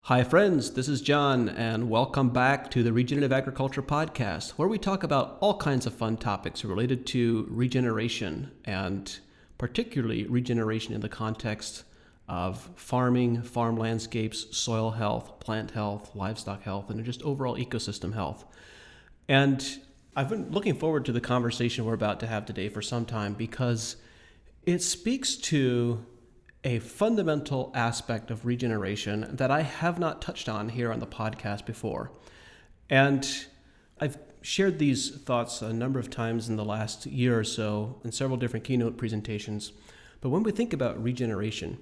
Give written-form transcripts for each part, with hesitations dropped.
Hi, friends. This is John, and welcome back to the Regenerative Agriculture Podcast, where we talk about all kinds of fun topics related to regeneration, and particularly regeneration in the context of farming, farm landscapes, soil health, plant health, livestock health, and just overall ecosystem health. And I've been looking forward to the conversation we're about to have today for some time because it speaks to a fundamental aspect of regeneration that I have not touched on here on the podcast before. And I've shared these thoughts a number of times in the last year or so in several different keynote presentations. But when we think about regeneration,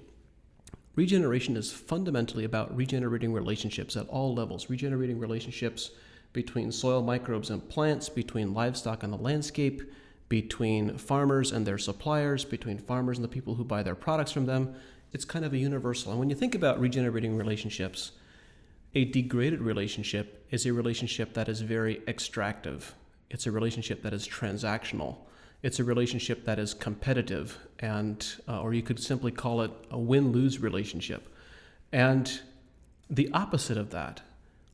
regeneration is fundamentally about regenerating relationships at all levels, regenerating relationships between soil microbes and plants, between livestock and the landscape, between farmers and their suppliers, between farmers and the people who buy their products from them. It's kind of a universal. And when you think about regenerating relationships, a degraded relationship is a relationship that is very extractive. It's a relationship that is transactional. It's a relationship that is competitive, and or you could simply call it a win-lose relationship. And the opposite of that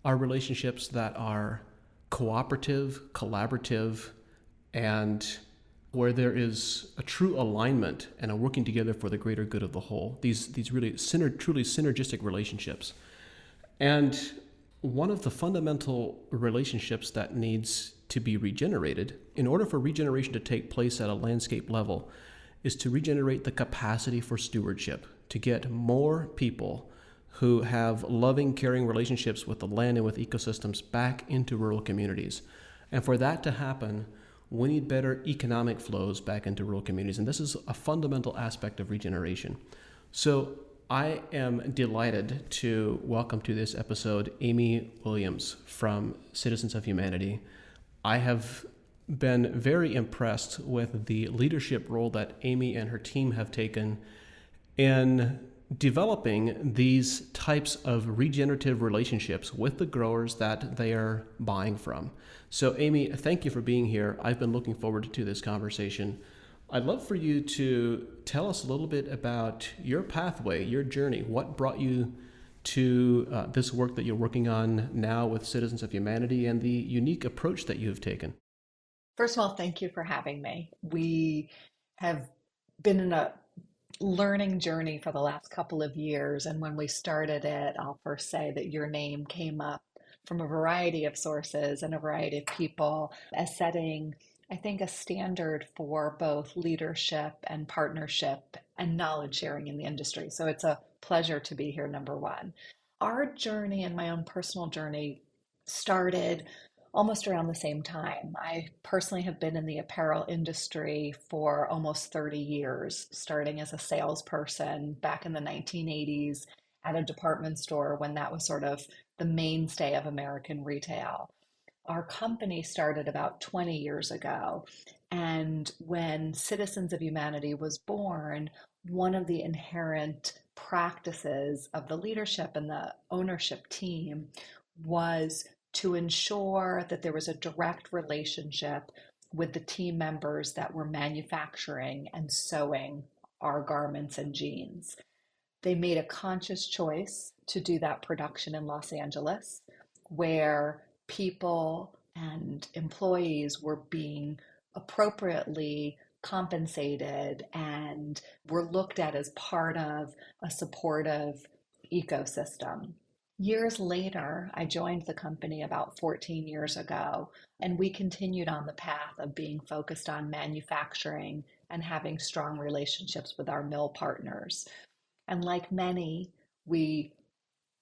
are relationships that are cooperative, collaborative, and where there is a true alignment and a working together for the greater good of the whole. These really truly synergistic relationships. And one of the fundamental relationships that needs to be regenerated, in order for regeneration to take place at a landscape level, is to regenerate the capacity for stewardship, to get more people who have loving, caring relationships with the land and with ecosystems back into rural communities. And for that to happen, we need better economic flows back into rural communities. And this is a fundamental aspect of regeneration. So I am delighted to welcome to this episode Amy Williams from Citizens of Humanity. I have been very impressed with the leadership role that Amy and her team have taken in developing these types of regenerative relationships with the growers that they are buying from. So Amy, thank you for being here. I've been looking forward to this conversation. I'd love for you to tell us a little bit about your pathway, your journey. What brought you to this work that you're working on now with Citizens of Humanity and the unique approach that you've taken? First of all, thank you for having me. We have been in a learning journey for the last couple of years. And when we started it, I'll first say that your name came up from a variety of sources and a variety of people as setting, I think, a standard for both leadership and partnership and knowledge sharing in the industry. So it's a pleasure to be here, number one. Our journey and my own personal journey started almost around the same time. I personally have been in the apparel industry for almost 30 years, starting as a salesperson back in the 1980s at a department store when that was sort of the mainstay of American retail. Our company started about 20 years ago. And when Citizens of Humanity was born, one of the inherent practices of the leadership and the ownership team was to ensure that there was a direct relationship with the team members that were manufacturing and sewing our garments and jeans. They made a conscious choice to do that production in Los Angeles, where people and employees were being appropriately compensated and were looked at as part of a supportive ecosystem. Years later, I joined the company about 14 years ago, and we continued on the path of being focused on manufacturing and having strong relationships with our mill partners. And like many, we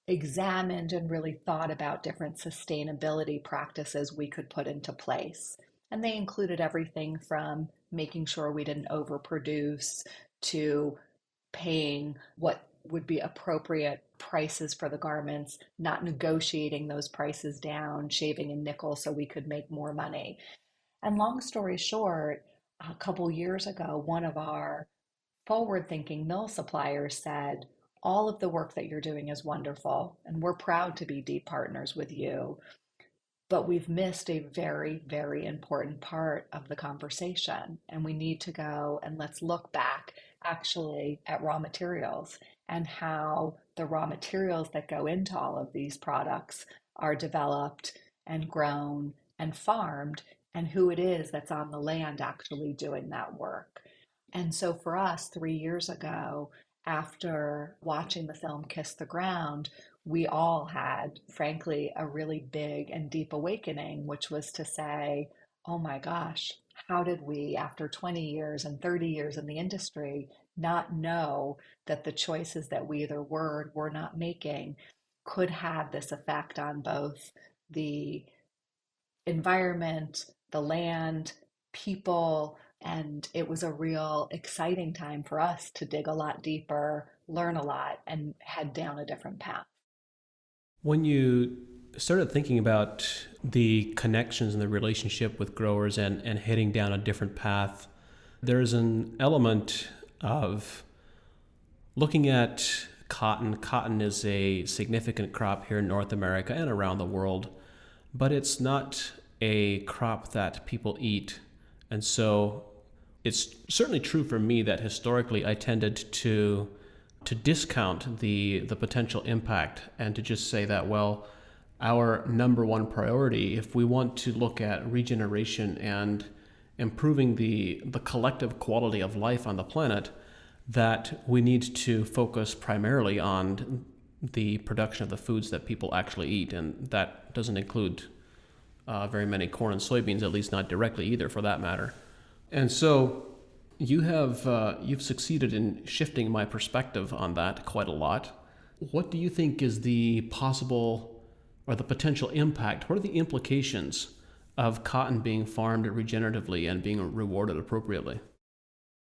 examined and really thought about different sustainability practices we could put into place. And they included everything from making sure we didn't overproduce to paying what would be appropriate prices for the garments, not negotiating those prices down, shaving a nickel so we could make more money. And long story short, a couple years ago, one of our forward thinking mill suppliers said, all of the work that you're doing is wonderful, and we're proud to be deep partners with you. But we've missed a very, very important part of the conversation. And we need to go and let's look back actually at raw materials and how the raw materials that go into all of these products are developed and grown and farmed, and who it is that's on the land actually doing that work. And so for us, 3 years ago, after watching the film Kiss the Ground, we all had, frankly, a really big and deep awakening, which was to say, oh my gosh, how did we, after 20 years and 30 years in the industry, not know that the choices that we either were or were not making could have this effect on both the environment, the land, people, and it was a real exciting time for us to dig a lot deeper, learn a lot, and head down a different path. When you started thinking about the connections and the relationship with growers and heading down a different path, there's an element of looking at cotton. Cotton is a significant crop here in North America and around the world, but it's not a crop that people eat. And so it's certainly true for me that historically I tended to discount the potential impact and to just say that, well, our number one priority, if we want to look at regeneration and improving the collective quality of life on the planet, that we need to focus primarily on the production of the foods that people actually eat. And that doesn't include very many corn and soybeans, at least not directly either, for that matter. And so you've succeeded in shifting my perspective on that quite a lot. What do you think is the possible or the potential impact? What are the implications of cotton being farmed regeneratively and being rewarded appropriately?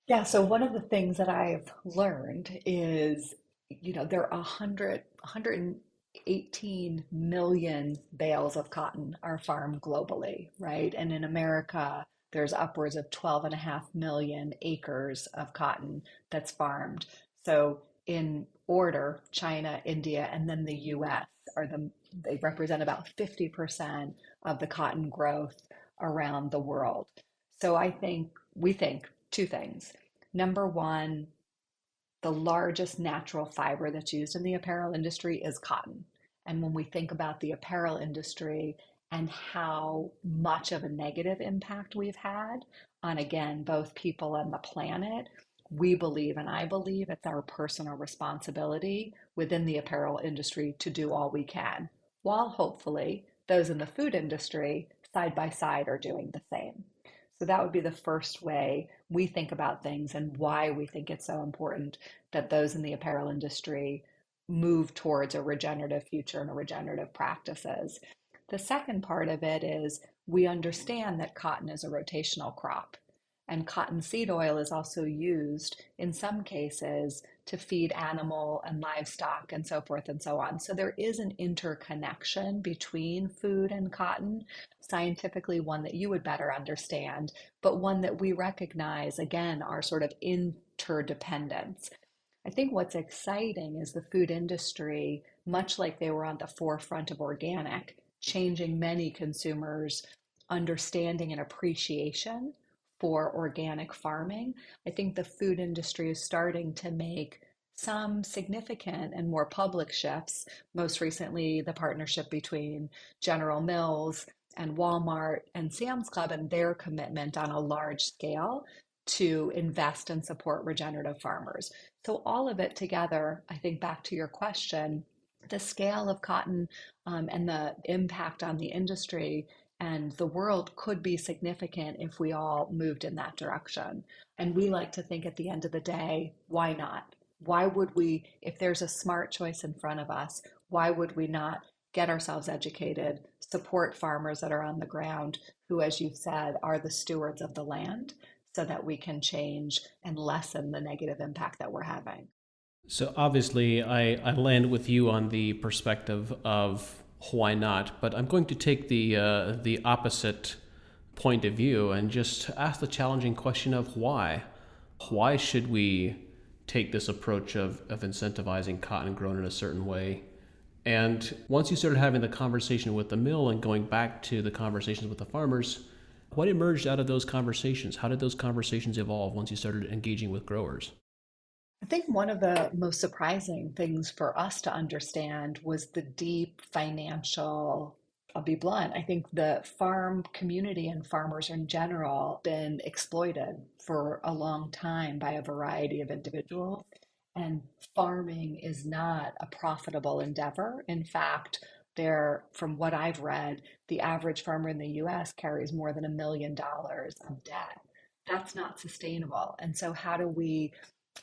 Yeah, so one of the things that I've learned is, there are 118 million bales of cotton are farmed globally, right? And in America, there's upwards of 12.5 million acres of cotton that's farmed. So in order, China, India, and then the US they represent about 50% of the cotton growth around the world. So we think two things. Number one, the largest natural fiber that's used in the apparel industry is cotton. And when we think about the apparel industry and how much of a negative impact we've had on, again, both people and the planet, we believe, and I believe, it's our personal responsibility within the apparel industry to do all we can, while hopefully those in the food industry side by side are doing the same. So that would be the first way we think about things and why we think it's so important that those in the apparel industry move towards a regenerative future and a regenerative practices. The second part of it is we understand that cotton is a rotational crop. And cottonseed oil is also used in some cases to feed animal and livestock and so forth and so on. So there is an interconnection between food and cotton, scientifically one that you would better understand, but one that we recognize, again, our sort of interdependence. I think what's exciting is the food industry, much like they were on the forefront of organic, changing many consumers' understanding and appreciation for organic farming. I think the food industry is starting to make some significant and more public shifts. Most recently, the partnership between General Mills and Walmart and Sam's Club and their commitment on a large scale to invest and support regenerative farmers. So all of it together, I think back to your question, the scale of cotton and the impact on the industry and the world could be significant if we all moved in that direction. And we like to think at the end of the day, why not? Why would we, if there's a smart choice in front of us, why would we not get ourselves educated, support farmers that are on the ground who, as you said, are the stewards of the land so that we can change and lessen the negative impact that we're having? So obviously, I land with you on the perspective of why not, but I'm going to take the opposite point of view and just ask the challenging question of why. Why should we take this approach of incentivizing cotton grown in a certain way? And once you started having the conversation with the mill and going back to the conversations with the farmers, what emerged out of those conversations? How did those conversations evolve once you started engaging with growers? I think one of the most surprising things for us to understand was the deep financial. I'll be blunt. I think the farm community and farmers in general been exploited for a long time by a variety of individuals. And farming is not a profitable endeavor. In fact, from what I've read, the average farmer in the US carries more than $1 million of debt. That's not sustainable. And so, how do we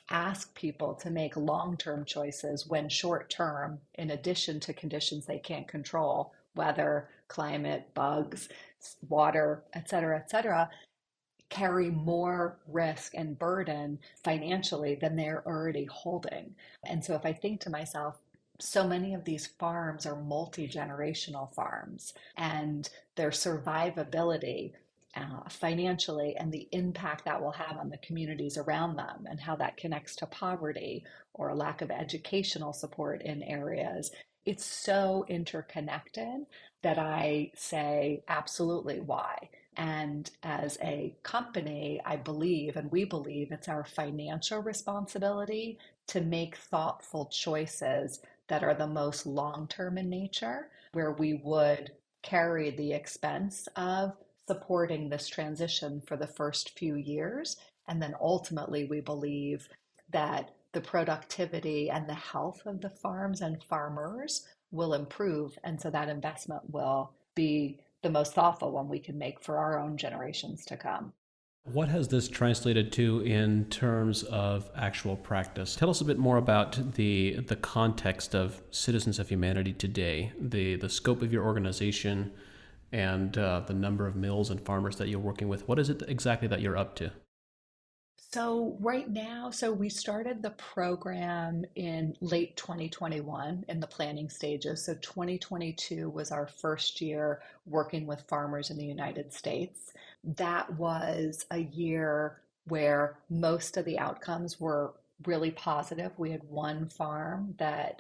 ask people to make long-term choices when short-term, in addition to conditions they can't control, weather, climate, bugs, water, et cetera, carry more risk and burden financially than they're already holding. And so if I think to myself, so many of these farms are multi-generational farms, and their survivability financially and the impact that will have on the communities around them and how that connects to poverty or a lack of educational support in areas, it's so interconnected that I say, absolutely, why? And as a company, I believe, and we believe, it's our financial responsibility to make thoughtful choices that are the most long term in nature, where we would carry the expense of supporting this transition for the first few years. And then ultimately, we believe that the productivity and the health of the farms and farmers will improve. And so that investment will be the most thoughtful one we can make for our own generations to come. What has this translated to in terms of actual practice? Tell us a bit more about the context of Citizens of Humanity today, the scope of your organization, and the number of mills and farmers that you're working with. What is it exactly that you're up to? So right now, so we started the program in late 2021 in the planning stages. So 2022 was our first year working with farmers in the United States. That was a year where most of the outcomes were really positive. We had one farm that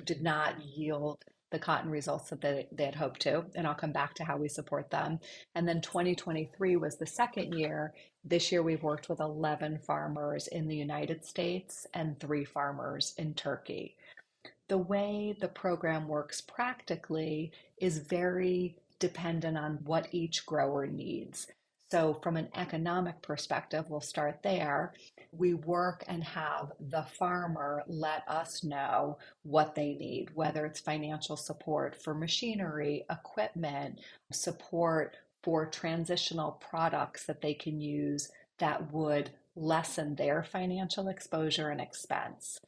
did not yield the cotton results that they had hoped to, and I'll come back to how we support them. And then 2023 was the second year. This year, we've worked with 11 farmers in the United States and 3 farmers in Turkey. The way the program works practically is very dependent on what each grower needs. So, from an economic perspective, we'll start there. We work and have the farmer let us know what they need, whether it's financial support for machinery, equipment, support for transitional products that they can use that would lessen their financial exposure and expense.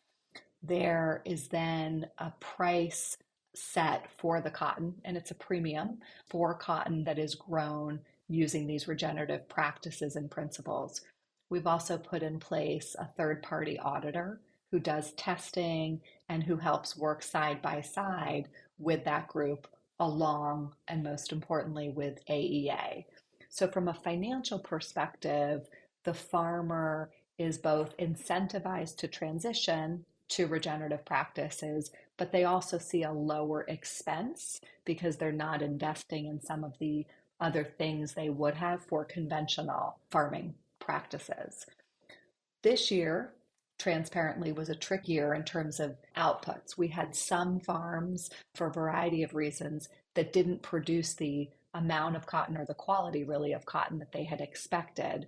There is then a price set for the cotton, and it's a premium for cotton that is grown using these regenerative practices and principles. We've also put in place a third party auditor who does testing and who helps work side by side with that group, along, and most importantly, with AEA. So, from a financial perspective, the farmer is both incentivized to transition to regenerative practices, but they also see a lower expense because they're not investing in some of the other things they would have for conventional farming practices. This year, transparently, was a trick year in terms of outputs. We had some farms, for a variety of reasons, that didn't produce the amount of cotton or the quality really of cotton that they had expected.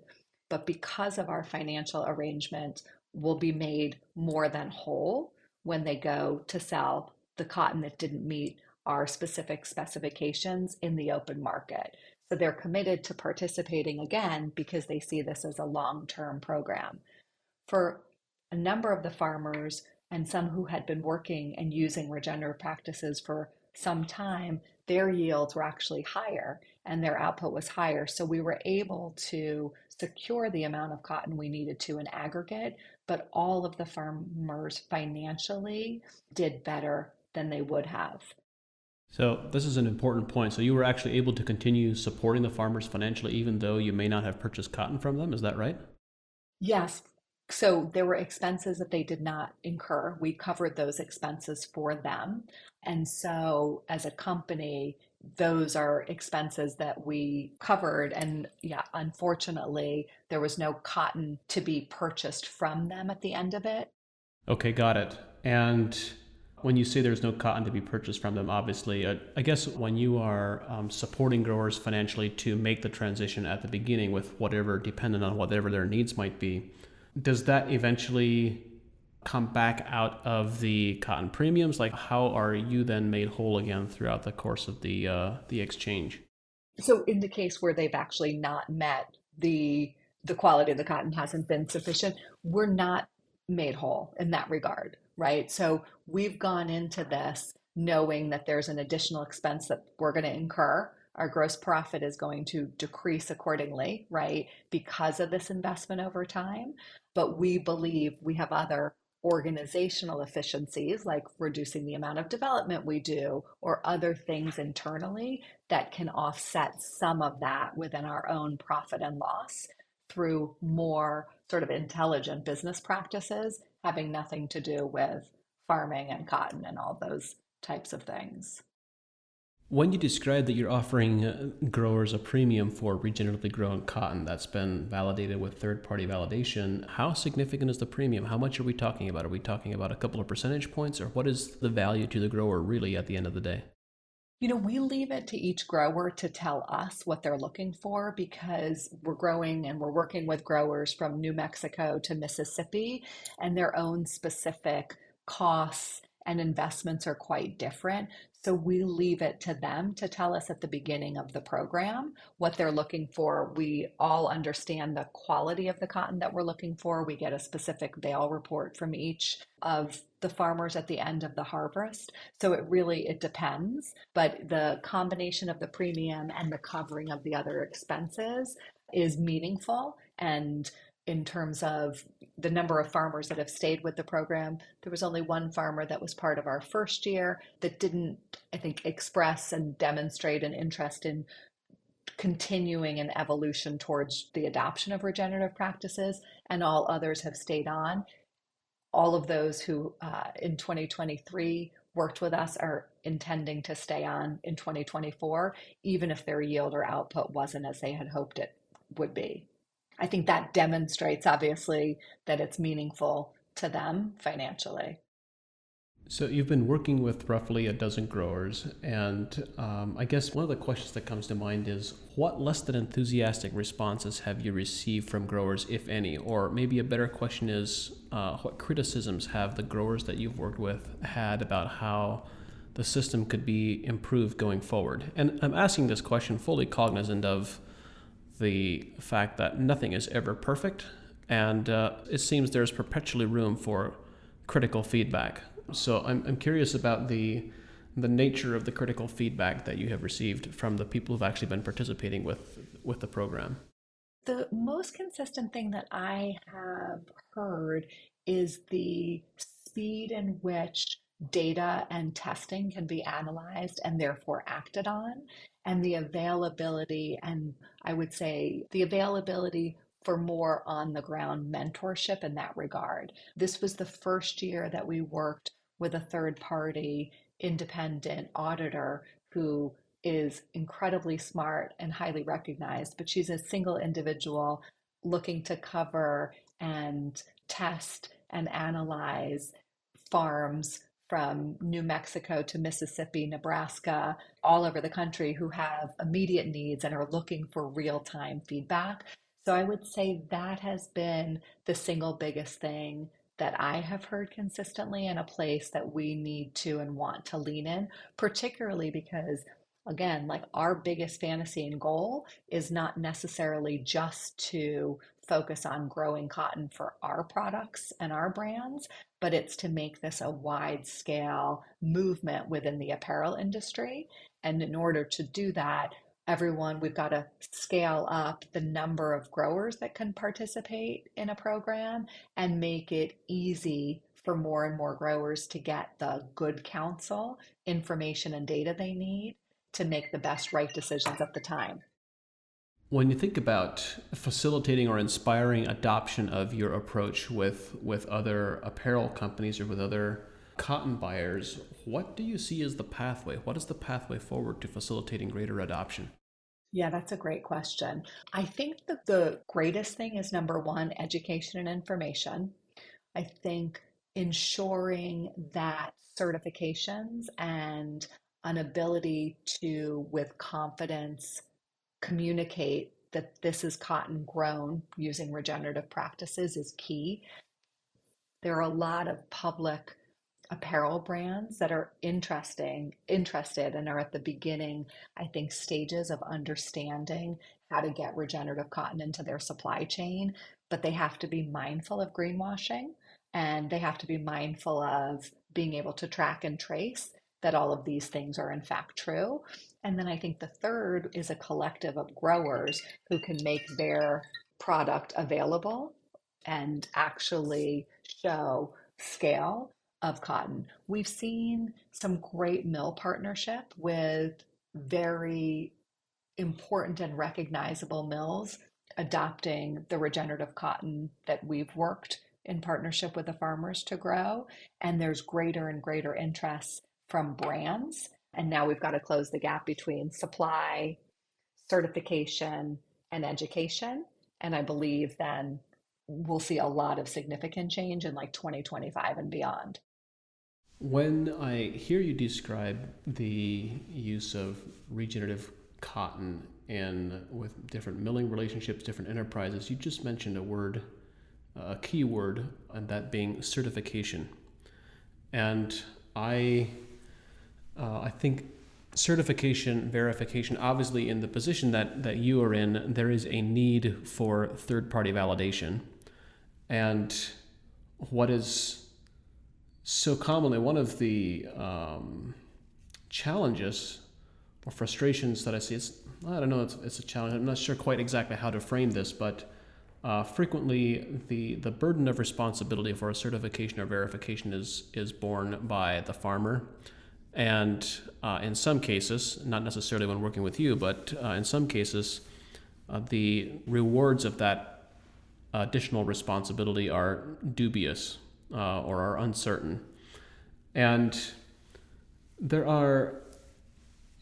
But because of our financial arrangement, will be made more than whole when they go to sell the cotton that didn't meet our specific specifications in the open market. So they're committed to participating again because they see this as a long-term program. For a number of the farmers and some who had been working and using regenerative practices for some time, their yields were actually higher and their output was higher. So we were able to secure the amount of cotton we needed to in aggregate, but all of the farmers financially did better than they would have. So this is an important point. So you were actually able to continue supporting the farmers financially, even though you may not have purchased cotton from them. Is that right? Yes. So there were expenses that they did not incur. We covered those expenses for them. And so as a company, those are expenses that we covered. And yeah, unfortunately, there was no cotton to be purchased from them at the end of it. Okay, got it. And when you say there's no cotton to be purchased from them, obviously, I guess when you are supporting growers financially to make the transition at the beginning with whatever, dependent on whatever their needs might be, does that eventually come back out of the cotton premiums? Like, how are you then made whole again throughout the course of the exchange? So in the case where they've actually not met the quality of the cotton hasn't been sufficient, we're not made whole in that regard, right? So we've gone into this knowing that there's an additional expense that we're going to incur. Our gross profit is going to decrease accordingly, right? Because of this investment over time. But we believe we have other organizational efficiencies, like reducing the amount of development we do, or other things internally that can offset some of that within our own profit and loss through more sort of intelligent business practices, having nothing to do with farming and cotton and all those types of things. When you describe that you're offering growers a premium for regeneratively grown cotton that's been validated with third party validation, how significant is the premium? How much are we talking about? Are we talking about a couple of percentage points, or what is the value to the grower really at the end of the day? We leave it to each grower to tell us what they're looking for because we're growing and we're working with growers from New Mexico to Mississippi, and their own specific costs and investments are quite different. So we leave it to them to tell us at the beginning of the program what they're looking for. We all understand the quality of the cotton that we're looking for. We get a specific bale report from each of the farmers at the end of the harvest. So it depends, but the combination of the premium and the covering of the other expenses is meaningful. And in terms of the number of farmers that have stayed with the program, there was only one farmer that was part of our first year that didn't, I think, express and demonstrate an interest in continuing an evolution towards the adoption of regenerative practices, and all others have stayed on. All of those who in 2023 worked with us are intending to stay on in 2024, even if their yield or output wasn't as they had hoped it would be. I think that demonstrates, obviously, that it's meaningful to them financially. So you've been working with roughly a dozen growers, and I guess one of the questions that comes to mind is what less than enthusiastic responses have you received from growers, if any? Or maybe a better question is what criticisms have the growers that you've worked with had about how the system could be improved going forward? And I'm asking this question fully cognizant of the fact that nothing is ever perfect, and it seems there's perpetually room for critical feedback. So I'm curious about the nature of the critical feedback that you have received from the people who've actually been participating with the program. The most consistent thing that I have heard is the speed in which data and testing can be analyzed and therefore acted on, and the availability, and I would say the availability for more on the ground mentorship in that regard. This was the first year that we worked with a third party independent auditor who is incredibly smart and highly recognized, but she's a single individual looking to cover and test and analyze farms from New Mexico to Mississippi, Nebraska, all over the country who have immediate needs and are looking for real time feedback. So I would say that has been the single biggest thing that I have heard consistently, and a place that we need to and want to lean in, particularly because, again, like our biggest fantasy and goal is not necessarily just to focus on growing cotton for our products and our brands, but it's to make this a wide scale movement within the apparel industry. And in order to do that, we've got to scale up the number of growers that can participate in a program and make it easy for more and more growers to get the good counsel, information, and data they need to make the best right decisions at the time. When you think about facilitating or inspiring adoption of your approach with other apparel companies or with other cotton buyers, what do you see as the pathway? What is the pathway forward to facilitating greater adoption? Yeah, that's a great question. I think that the greatest thing is number one, education and information. I think ensuring that certifications and an ability to, with confidence, communicate that this is cotton grown using regenerative practices is key. There are a lot of public apparel brands that are interested and are at the beginning, I think, stages of understanding how to get regenerative cotton into their supply chain, but they have to be mindful of greenwashing, and they have to be mindful of being able to track and trace that all of these things are in fact true. And then I think the third is a collective of growers who can make their product available and actually show scale of cotton. We've seen some great mill partnership with very important and recognizable mills adopting the regenerative cotton that we've worked in partnership with the farmers to grow. And there's greater and greater interest from brands. And now we've got to close the gap between supply, certification, and education. And I believe then we'll see a lot of significant change in like 2025 and beyond. When I hear you describe the use of regenerative cotton and with different milling relationships, different enterprises, you just mentioned a word, a key word, and that being certification. And I think certification, verification, obviously in the position that you are in, there is a need for third-party validation. And what is so commonly one of the challenges or frustrations that I see, I don't know, it's a challenge. I'm not sure quite exactly how to frame this, but frequently the burden of responsibility for a certification or verification is borne by the farmer. And in some cases, not necessarily when working with you, but in some cases, the rewards of that additional responsibility are dubious or are uncertain. And there are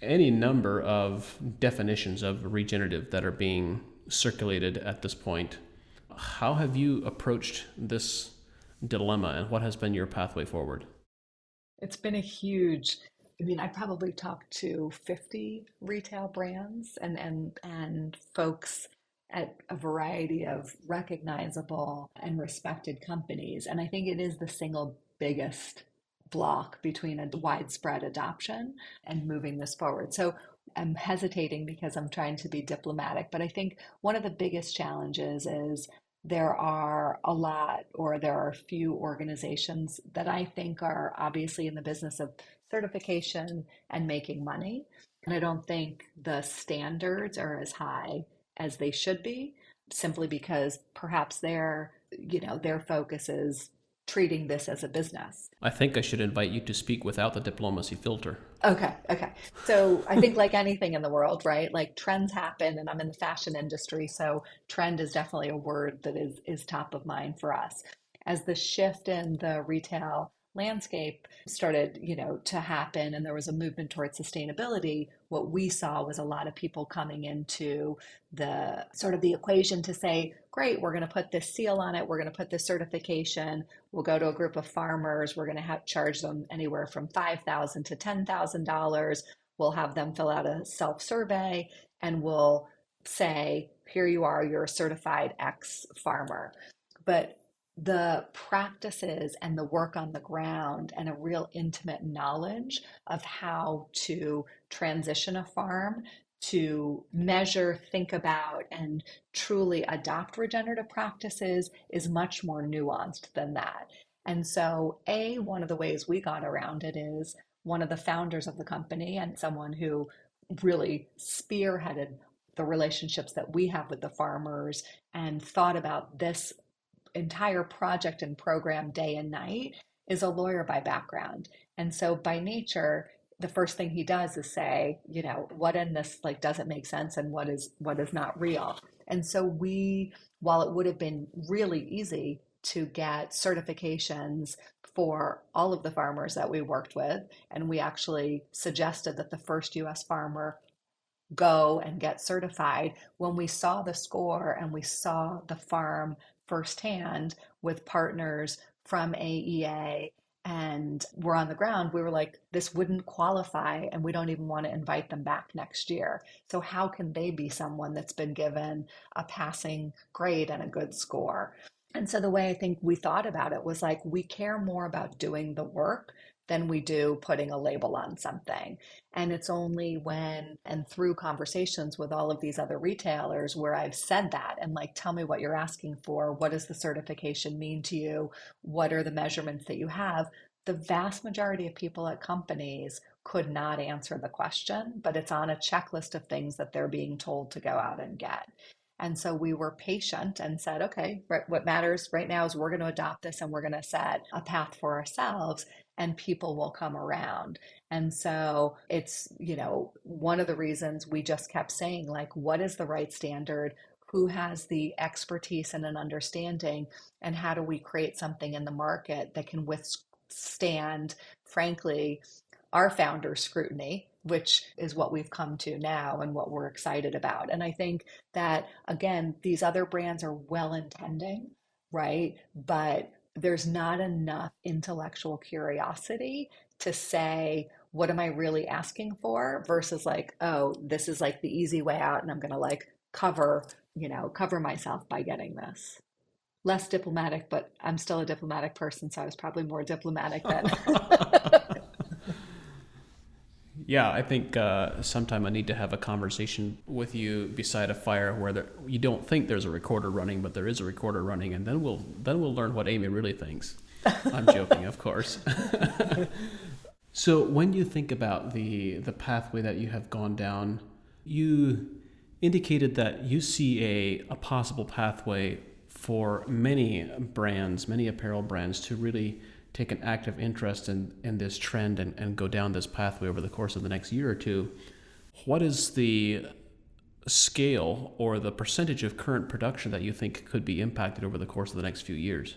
any number of definitions of regenerative that are being circulated at this point. How have you approached this dilemma, and what has been your pathway forward? It's been a huge, I mean, I probably talked to 50 retail brands and folks at a variety of recognizable and respected companies. And I think it is the single biggest block between a widespread adoption and moving this forward. So I'm hesitating because I'm trying to be diplomatic, but I think one of the biggest challenges is there are a lot, or there are a few organizations that I think are obviously in the business of certification and making money. And I don't think the standards are as high as they should be, simply because perhaps their focus is treating this as a business. I think I should invite you to speak without the diplomacy filter. Okay. So I think like anything in the world, right? Like trends happen, and I'm in the fashion industry, so trend is definitely a word that is top of mind for us. As the shift in the retail landscape started, to happen, and there was a movement towards sustainability, what we saw was a lot of people coming into the sort of the equation to say, great, we're going to put this seal on it, we're going to put this certification, we'll go to a group of farmers, we're going to have charge them anywhere from $5,000 to $10,000. We'll have them fill out a self-survey, and we'll say, here you are, you're a certified X farmer. But the practices and the work on the ground and a real intimate knowledge of how to transition a farm to measure, think about, and truly adopt regenerative practices is much more nuanced than that. And so, one of the ways we got around it is one of the founders of the company and someone who really spearheaded the relationships that we have with the farmers and thought about this entire project and program day and night is a lawyer by background. And so by nature, the first thing he does is say, what in this like doesn't make sense and what is not real. And so while it would have been really easy to get certifications for all of the farmers that we worked with, and we actually suggested that the first US farmer go and get certified, when we saw the score and we saw the farm firsthand with partners from AEA and were on the ground, we were like, this wouldn't qualify, and we don't even want to invite them back next year. So, how can they be someone that's been given a passing grade and a good score? And so, the way I think we thought about it was like, we care more about doing the work than we do putting a label on something. And it's only when and through conversations with all of these other retailers where I've said that and like, tell me what you're asking for. What does the certification mean to you? What are the measurements that you have? The vast majority of people at companies could not answer the question, but it's on a checklist of things that they're being told to go out and get. And so we were patient and said, okay, what matters right now is we're going to adopt this and we're going to set a path for ourselves and people will come around. And so it's, one of the reasons we just kept saying, like, what is the right standard? Who has the expertise and an understanding? And how do we create something in the market that can withstand, frankly, our founders' scrutiny, which is what we've come to now and what we're excited about. And I think that, again, these other brands are well intending, right? But there's not enough intellectual curiosity to say, what am I really asking for versus like, oh, this is like the easy way out and I'm going to like cover myself by getting this. Less diplomatic, but I'm still a diplomatic person, so I was probably more diplomatic than. Yeah, I think sometime I need to have a conversation with you beside a fire where you don't think there's a recorder running, but there is a recorder running, and then we'll learn what Amy really thinks. I'm joking, of course. So when you think about the pathway that you have gone down, you indicated that you see a possible pathway for many brands, many apparel brands, to really take an active interest in this trend and go down this pathway over the course of the next year or two. What is the scale or the percentage of current production that you think could be impacted over the course of the next few years?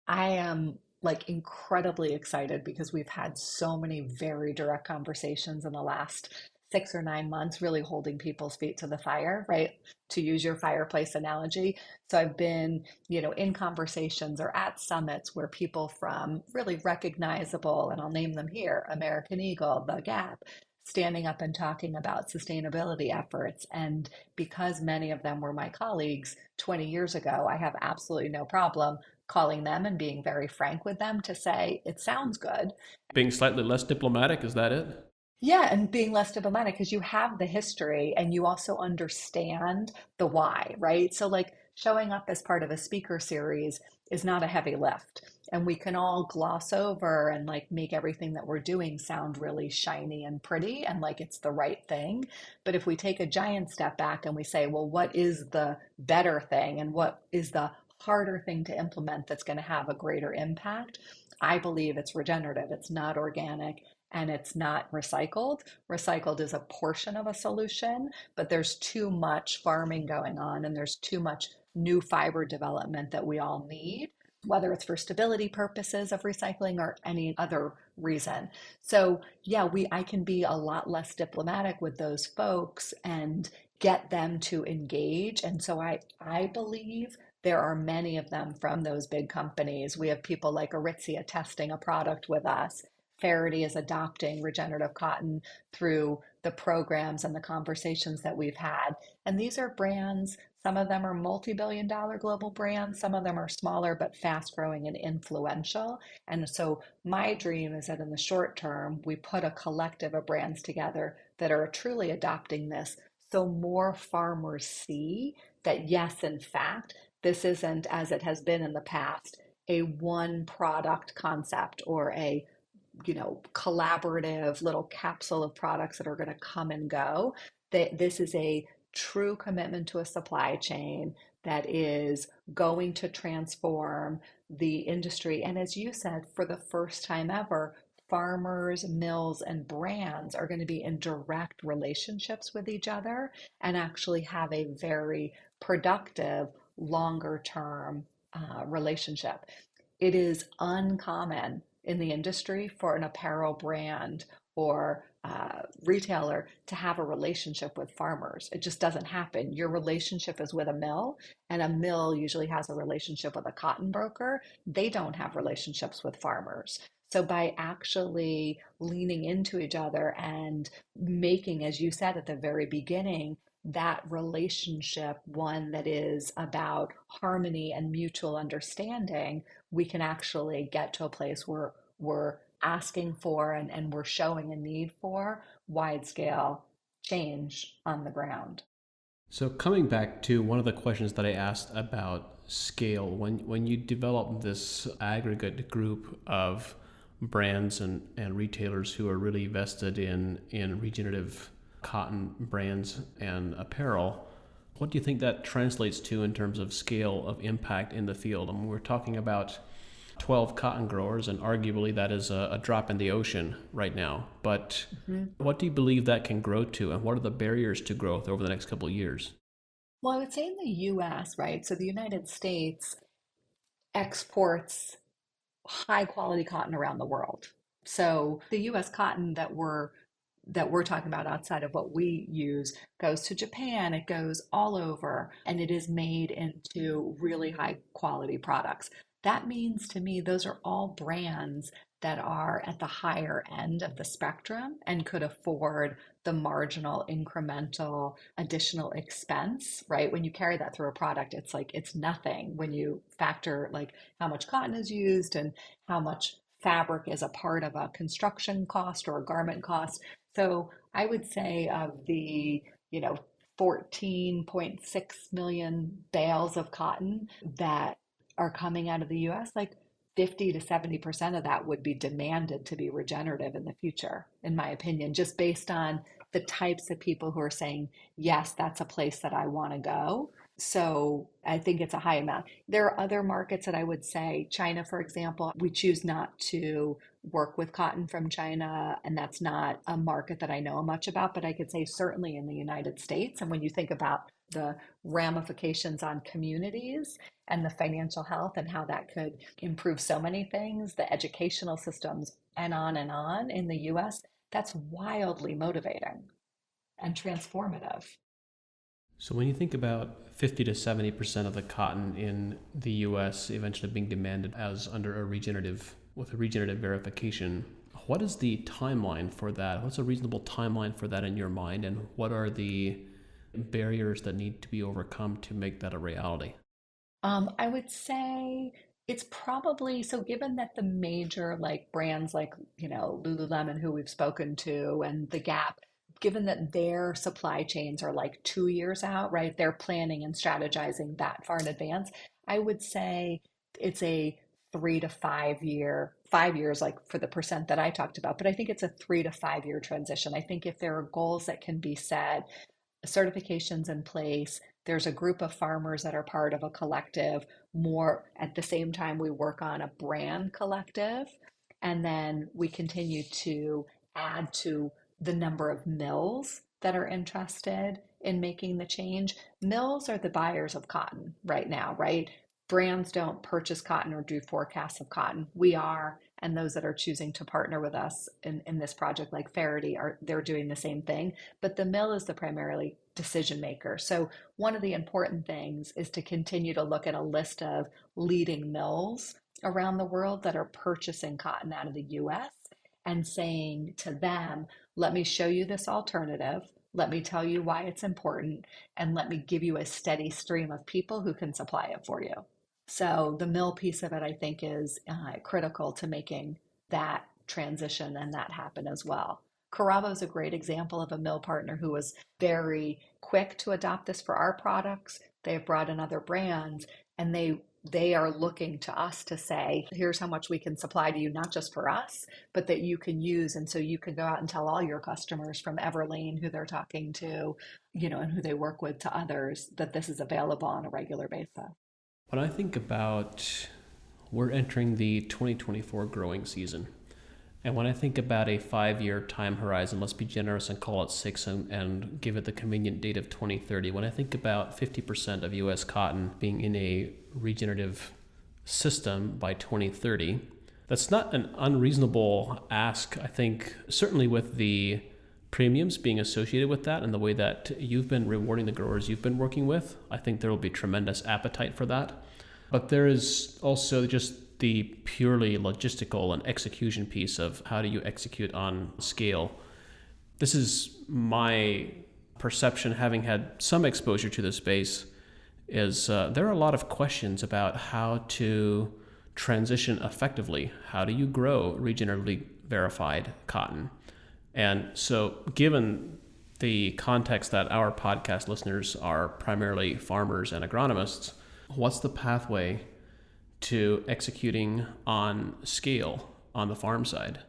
I am like incredibly excited because we've had so many very direct conversations in the last 6 or 9 months, really holding people's feet to the fire, right? To use your fireplace analogy. So I've been, in conversations or at summits where people from really recognizable, and I'll name them here, American Eagle, The Gap, standing up and talking about sustainability efforts. And because many of them were my colleagues 20 years ago, I have absolutely no problem calling them and being very frank with them to say, it sounds good. Being slightly less diplomatic, is that it? Yeah, and being less diplomatic because you have the history and you also understand the why, right? So, like, showing up as part of a speaker series is not a heavy lift. And we can all gloss over and like make everything that we're doing sound really shiny and pretty and like it's the right thing. But if we take a giant step back and we say, well, what is the better thing and what is the harder thing to implement that's going to have a greater impact? I believe it's regenerative, it's not organic, and it's not recycled. Recycled is a portion of a solution, but there's too much farming going on and there's too much new fiber development that we all need, whether it's for stability purposes of recycling or any other reason. So yeah, I can be a lot less diplomatic with those folks and get them to engage. And so I believe there are many of them from those big companies. We have people like Aritzia testing a product with us. Faraday is adopting regenerative cotton through the programs and the conversations that we've had. And these are brands, some of them are multi-billion dollar global brands, some of them are smaller but fast growing and influential. And so my dream is that in the short term, we put a collective of brands together that are truly adopting this so more farmers see that, yes, in fact, this isn't, as it has been in the past, a one product concept or a collaborative little capsule of products that are going to come and go. That this is a true commitment to a supply chain that is going to transform the industry. And as you said, for the first time ever, farmers, mills, and brands are going to be in direct relationships with each other and actually have a very productive, longer term relationship. It is uncommon in the industry for an apparel brand or retailer to have a relationship with farmers. It just doesn't happen. Your relationship is with a mill, and a mill usually has a relationship with a cotton broker. They don't have relationships with farmers. So by actually leaning into each other and making, as you said at the very beginning, that relationship one that is about harmony and mutual understanding, we can actually get to a place where we're asking for and we're showing a need for wide scale change on the ground. So coming back to one of the questions that I asked about scale, when you develop this aggregate group of brands and retailers who are really vested in regenerative cotton brands and apparel, what do you think that translates to in terms of scale of impact in the field? I mean, we're talking about 12 cotton growers, and arguably that is a drop in the ocean right now. But what do you believe that can grow to, and what are the barriers to growth over the next couple of years? Well, I would say in the US, right? So the United States exports high quality cotton around the world. So the US cotton that we're talking about outside of what we use goes to Japan, it goes all over, and it is made into really high quality products. That means to me, those are all brands that are at the higher end of the spectrum and could afford the marginal incremental additional expense, right? When you carry that through a product, it's like it's nothing when you factor like how much cotton is used and how much fabric is a part of a construction cost or a garment cost. So I would say of the, 14.6 million bales of cotton that are coming out of the US, like 50 to 70% of that would be demanded to be regenerative in the future, in my opinion, just based on the types of people who are saying, yes, that's a place that I want to go. So I think it's a high amount. There are other markets that I would say, China, for example, we choose not to work with cotton from China, and that's not a market that I know much about, but I could say certainly in the United States. And when you think about the ramifications on communities and the financial health and how that could improve so many things, the educational systems, and on in the US, that's wildly motivating and transformative. So when you think about 50 to 70% of the cotton in the US eventually being demanded as under a regenerative, with a regenerative verification, what is the timeline for that? What's a reasonable timeline for that in your mind? And what are the barriers that need to be overcome to make that a reality? I would say it's probably so given that the major like brands like, Lululemon, who we've spoken to, and the Gap, given that their supply chains are like 2 years out, right? They're planning and strategizing that far in advance. I would say it's a 3 to 5 year, 5 years, like for the percent that I talked about, but I think it's a 3 to 5 year transition. I think if there are goals that can be set, certifications in place. There's a group of farmers that are part of a collective. More at the same time, we work on a brand collective. And then we continue to add to the number of mills that are interested in making the change. Mills are the buyers of cotton right now, right? Brands don't purchase cotton or do forecasts of cotton. We are, and those that are choosing to partner with us in this project, like Faraday, they're doing the same thing. But the mill is the primarily decision maker. So one of the important things is to continue to look at a list of leading mills around the world that are purchasing cotton out of the US and saying to them, let me show you this alternative. Let me tell you why it's important, and let me give you a steady stream of people who can supply it for you. So the mill piece of it, I think, is critical to making that transition and that happen as well. Caravo is a great example of a mill partner who was very quick to adopt this for our products. They have brought in other brands, and they are looking to us to say, here's how much we can supply to you, not just for us, but that you can use. And so you can go out and tell all your customers from Everlane, who they're talking to, and who they work with, to others, that this is available on a regular basis. When I think about we're entering the 2024 growing season, and when I think about a 5-year time horizon, let's be generous and call it 6 and give it the convenient date of 2030. When I think about 50% of US cotton being in a regenerative system by 2030, that's not an unreasonable ask. I think certainly with the premiums being associated with that and the way that you've been rewarding the growers you've been working with, I think there will be tremendous appetite for that. But there is also just the purely logistical and execution piece of how do you execute on scale. This is my perception, having had some exposure to the space, is there are a lot of questions about how to transition effectively. How do you grow regeneratively verified cotton? And so, given the context that our podcast listeners are primarily farmers and agronomists, what's the pathway to executing on scale on the farm side?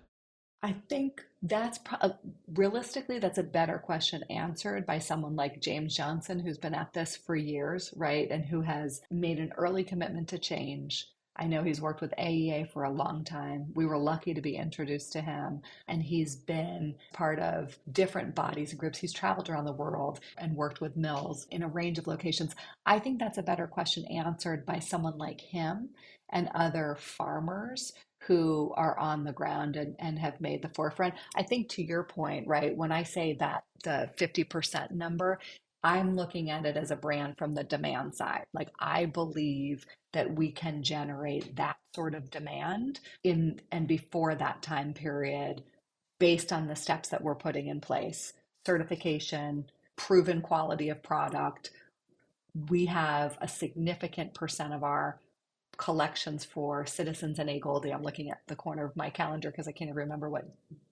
I think realistically, that's a better question answered by someone like James Johnson, who's been at this for years, right? And who has made an early commitment to change. I know he's worked with AEA for a long time. We were lucky to be introduced to him, and he's been part of different bodies and groups. He's traveled around the world and worked with mills in a range of locations. I think that's a better question answered by someone like him and other farmers who are on the ground and have made the forefront. I think to your point, right, when I say that the 50% number, I'm looking at it as a brand from the demand side. Like, I believe that we can generate that sort of demand in and before that time period based on the steps that we're putting in place. Certification, proven quality of product. We have a significant percent of our collections for Citizens and AGOLDE. I'm looking at the corner of my calendar because I can't even remember what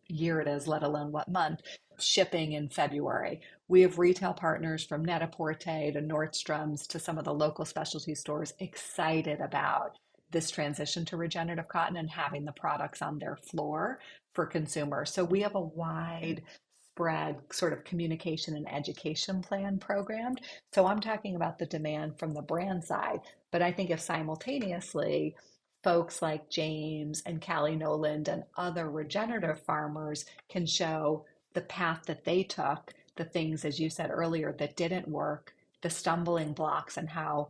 year it is, let alone what month, shipping in February. We have retail partners from Net-a-Porter to Nordstrom's to some of the local specialty stores excited about this transition to regenerative cotton and having the products on their floor for consumers. So we have a wide spread sort of communication and education plan programmed. So I'm talking about the demand from the brand side, but I think if simultaneously folks like James and Callie Noland and other regenerative farmers can show the path that they took, the things, as you said earlier, that didn't work, the stumbling blocks, and how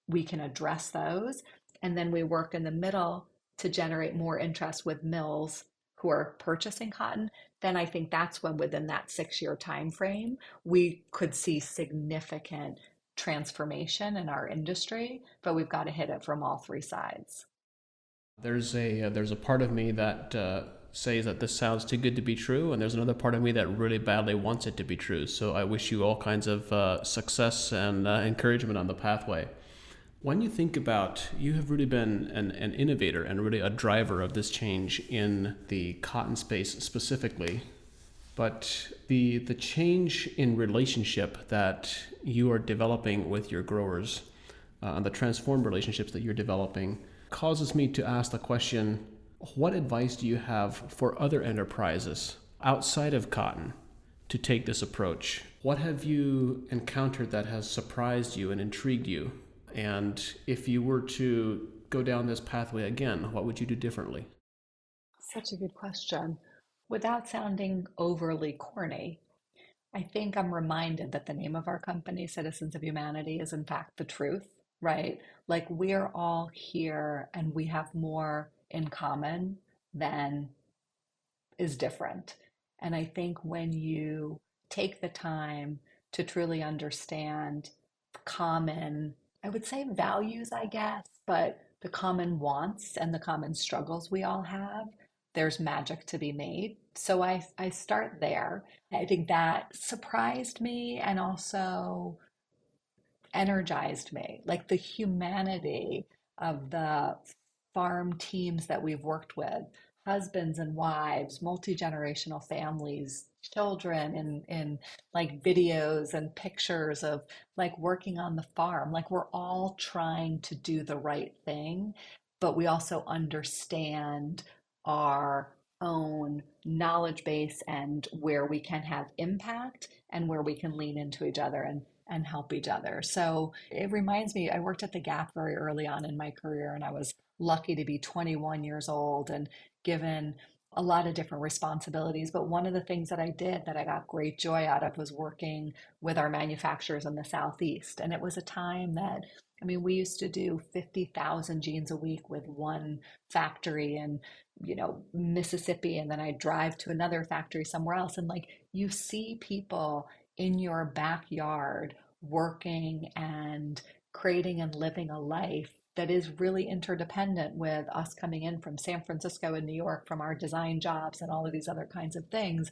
we can address those. And then we work in the middle to generate more interest with mills who are purchasing cotton, then I think that's when within that 6-year time frame, we could see significant transformation in our industry, but we've got to hit it from all three sides. There's a part of me that says that this sounds too good to be true, and there's another part of me that really badly wants it to be true. So I wish you all kinds of success and encouragement on the pathway. When you think about, you have really been an innovator and really a driver of this change in the cotton space specifically, but the change in relationship that you are developing with your growers, and the transformed relationships that you're developing, causes me to ask the question, what advice do you have for other enterprises outside of cotton to take this approach? What have you encountered that has surprised you and intrigued you? And if you were to go down this pathway again, what would you do differently? Such a good question. Without sounding overly corny, I think I'm reminded that the name of our company, Citizens of Humanity, is in fact the truth, right? Like, we're all here and we have more in common than is different. And I think when you take the time to truly understand common, I would say values, I guess, but the common wants and the common struggles we all have, there's magic to be made. So I start there. I think that surprised me and also energized me, like the humanity of the farm teams that we've worked with, husbands and wives, multi-generational families, children in like videos and pictures of like working on the farm. Like, we're all trying to do the right thing, but we also understand our own knowledge base and where we can have impact and where we can lean into each other and help each other. So it reminds me, I worked at the Gap very early on in my career, and I was lucky to be 21 years old and given a lot of different responsibilities. But one of the things that I did that I got great joy out of was working with our manufacturers in the Southeast. And it was a time that, I mean, we used to do 50,000 jeans a week with one factory in, Mississippi. And then I drive to another factory somewhere else. And like you see people in your backyard working and creating and living a life that is really interdependent with us coming in from San Francisco and New York from our design jobs and all of these other kinds of things.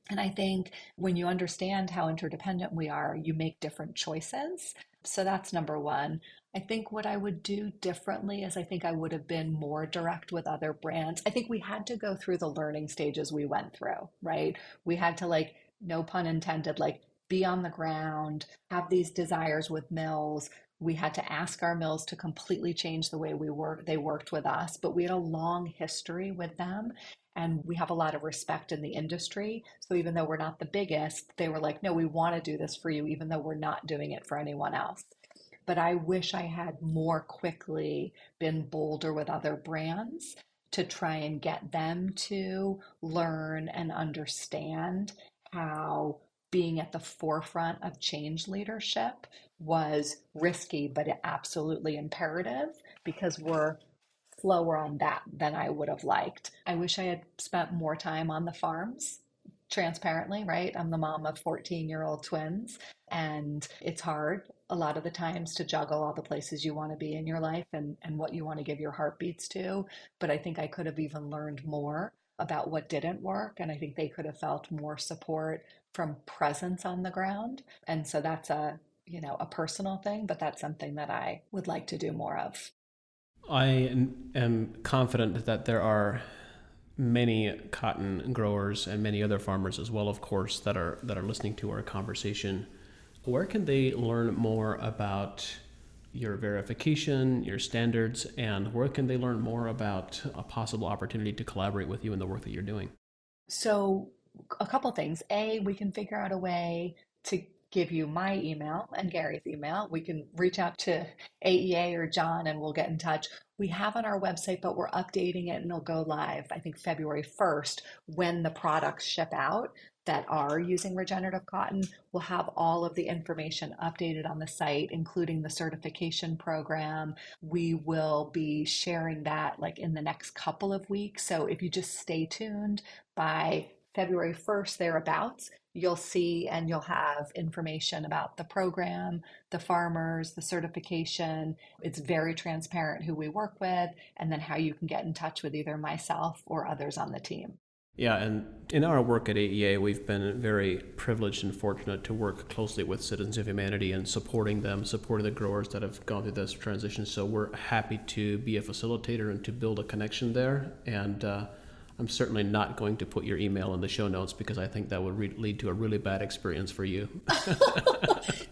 And I think when you understand how interdependent we are, you make different choices. So that's number one. I think what I would do differently is I think I would have been more direct with other brands. I think we had to go through the learning stages we went through, right? We had to, like, no pun intended, like be on the ground, have these desires with mills. We had to ask our mills to completely change the way they worked with us, but we had a long history with them and we have a lot of respect in the industry. So even though we're not the biggest, they were like, no, we want to do this for you, even though we're not doing it for anyone else. But I wish I had more quickly been bolder with other brands to try and get them to learn and understand how being at the forefront of change leadership was risky, but absolutely imperative because we're slower on that than I would have liked. I wish I had spent more time on the farms, transparently, right? I'm the mom of 14-year-old twins, and it's hard a lot of the times to juggle all the places you want to be in your life and what you want to give your heartbeats to. But I think I could have even learned more about what didn't work, and I think they could have felt more support from presence on the ground. And so that's a personal thing, but that's something that I would like to do more of. I am confident that there are many cotton growers and many other farmers as well, of course, that are listening to our conversation. Where can they learn more about your verification, your standards, and where can they learn more about a possible opportunity to collaborate with you in the work that you're doing? So, a couple things. A, we can figure out a way to give you my email and Gary's email. We can reach out to AEA or John and we'll get in touch. We have on our website, but we're updating it and it'll go live, I think, February 1st when the products ship out that are using regenerative cotton. We'll have all of the information updated on the site, including the certification program. We will be sharing that like in the next couple of weeks. So if you just stay tuned by February 1st, thereabouts, you'll see and you'll have information about the program, the farmers, the certification. It's very transparent who we work with, and then how you can get in touch with either myself or others on the team. Yeah, and in our work at AEA, we've been very privileged and fortunate to work closely with Citizens of Humanity and supporting them, supporting the growers that have gone through this transition. So we're happy to be a facilitator and to build a connection there. And I'm certainly not going to put your email in the show notes because I think that would lead to a really bad experience for you.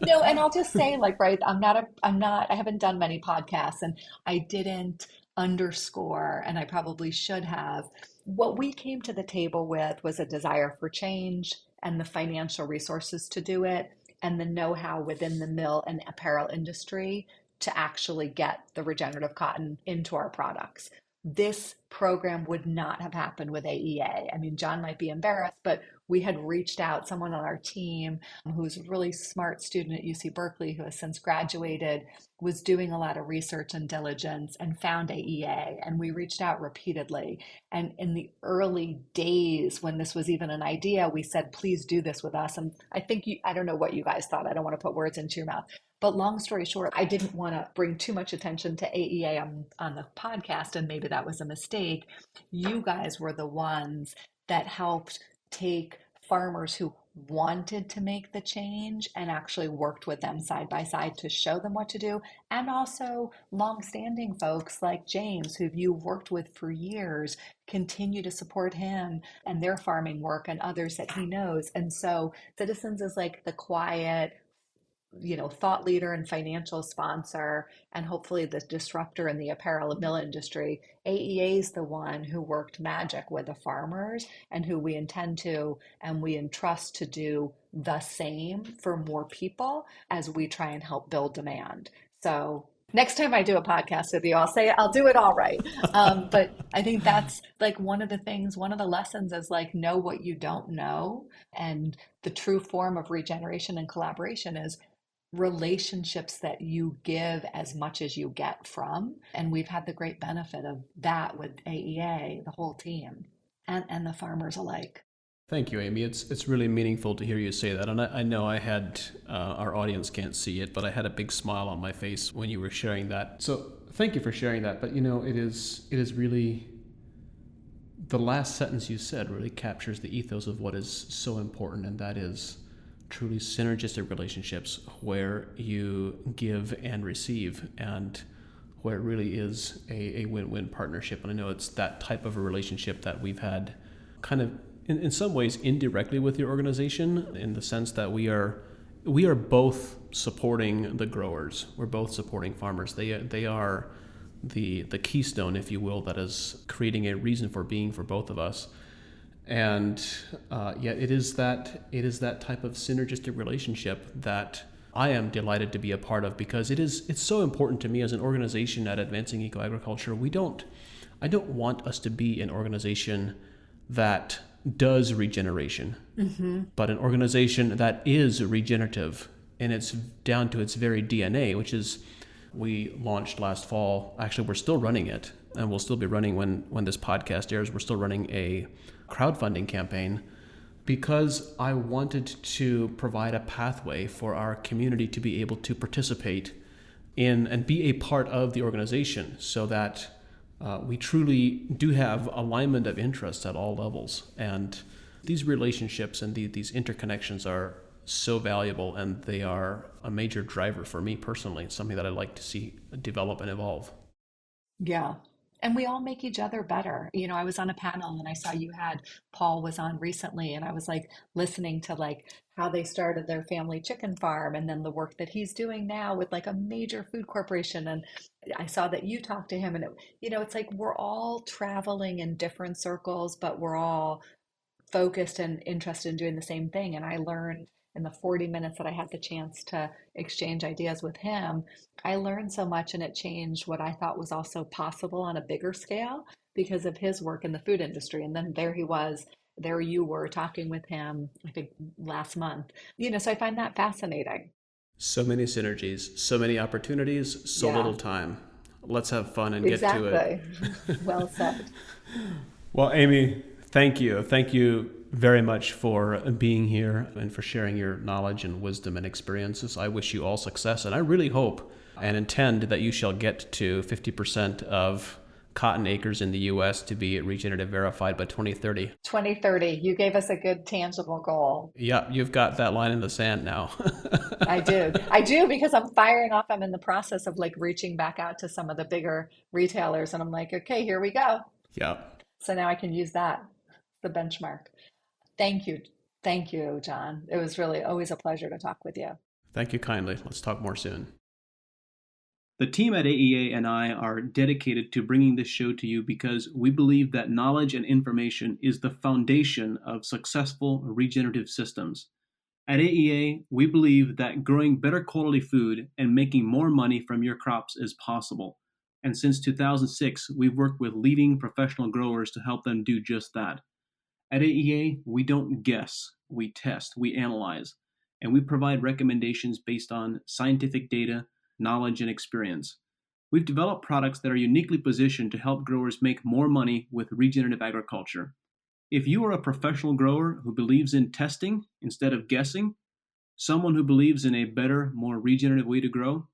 No, and I'll just say, like, right, I haven't done many podcasts and I didn't underscore, and I probably should have. What we came to the table with was a desire for change and the financial resources to do it and the know-how within the mill and apparel industry to actually get the regenerative cotton into our products. This program would not have happened with AEA. I mean, John might be embarrassed, but we had reached out, someone on our team who's a really smart student at UC Berkeley who has since graduated, was doing a lot of research and diligence and found AEA. And we reached out repeatedly. And in the early days when this was even an idea, we said, please do this with us. And I don't know what you guys thought. I don't want to put words into your mouth. But long story short, I didn't want to bring too much attention to AEA on the podcast, and maybe that was a mistake. You guys were the ones that helped take farmers who wanted to make the change and actually worked with them side by side to show them what to do. And also longstanding folks like James, who you've worked with for years, continue to support him and their farming work and others that he knows. And so Citizens is like the quiet, thought leader and financial sponsor, and hopefully the disruptor in the apparel and mill industry. AEA is the one who worked magic with the farmers and who we intend to and we entrust to do the same for more people as we try and help build demand. So Next time I do a podcast with you, I'll say I'll do it all right. But I think that's like one of the things, one of the lessons is like know what you don't know. And the true form of regeneration and collaboration is relationships that you give as much as you get from. And we've had the great benefit of that with AEA, the whole team, and the farmers alike. Thank you, Amy. It's really meaningful to hear you say that. And I know I had, our audience can't see it, but I had a big smile on my face when you were sharing that. So thank you for sharing that. But it is really, the last sentence you said really captures the ethos of what is so important, and that is truly synergistic relationships where you give and receive, and where it really is a win-win partnership. And I know it's that type of a relationship that we've had kind of in some ways indirectly with your organization, in the sense that we are both supporting the growers. We're both supporting farmers. They are the keystone, if you will, that is creating a reason for being for both of us. And yet it is that type of synergistic relationship that I am delighted to be a part of, because it's so important to me as an organization at Advancing Eco-Agriculture. I don't want us to be an organization that does regeneration, but an organization that is regenerative, and it's down to its very DNA, which is, we launched last fall. Actually, we're still running it, and we'll still be running when this podcast airs. We're still running a crowdfunding campaign, because I wanted to provide a pathway for our community to be able to participate in and be a part of the organization, so that we truly do have alignment of interests at all levels. And these relationships and these interconnections are so valuable, and they are a major driver for me personally. It's something that I like to see develop and evolve. Yeah. And we all make each other better. I was on a panel and I saw Paul was on recently, and I was like listening to like how they started their family chicken farm, and then the work that he's doing now with like a major food corporation. And I saw that you talked to him, and it's like we're all traveling in different circles, but we're all focused and interested in doing the same thing. And I learned in the 40 minutes that I had the chance to exchange ideas with him, I learned so much, and it changed what I thought was also possible on a bigger scale because of his work in the food industry. And then there you were talking with him, I think last month. So I find that fascinating. So many synergies, so many opportunities, so Yeah, little time. Let's have fun and get to exactly. it. Well said. Well, Amy, thank you. Thank you very much for being here and for sharing your knowledge and wisdom and experiences. I wish you all success, and I really hope and intend that you shall get to 50% of cotton acres in the U.S. to be regenerative verified by 2030. 2030, you gave us a good tangible goal. Yeah, you've got that line in the sand now. I do. I do because I'm firing off. I'm in the process of like reaching back out to some of the bigger retailers, and I'm like, okay, here we go. Yeah. So now I can use that, the benchmark. Thank you. Thank you, John. It was really always a pleasure to talk with you. Thank you kindly. Let's talk more soon. The team at AEA and I are dedicated to bringing this show to you because we believe that knowledge and information is the foundation of successful regenerative systems. At AEA, we believe that growing better quality food and making more money from your crops is possible. And since 2006, we've worked with leading professional growers to help them do just that. At AEA, we don't guess, we test, we analyze, and we provide recommendations based on scientific data, knowledge, and experience. We've developed products that are uniquely positioned to help growers make more money with regenerative agriculture. If you are a professional grower who believes in testing instead of guessing, someone who believes in a better, more regenerative way to grow,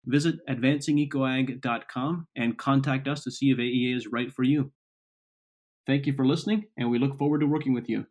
visit advancingecoag.com and contact us to see if AEA is right for you. Thank you for listening, and we look forward to working with you.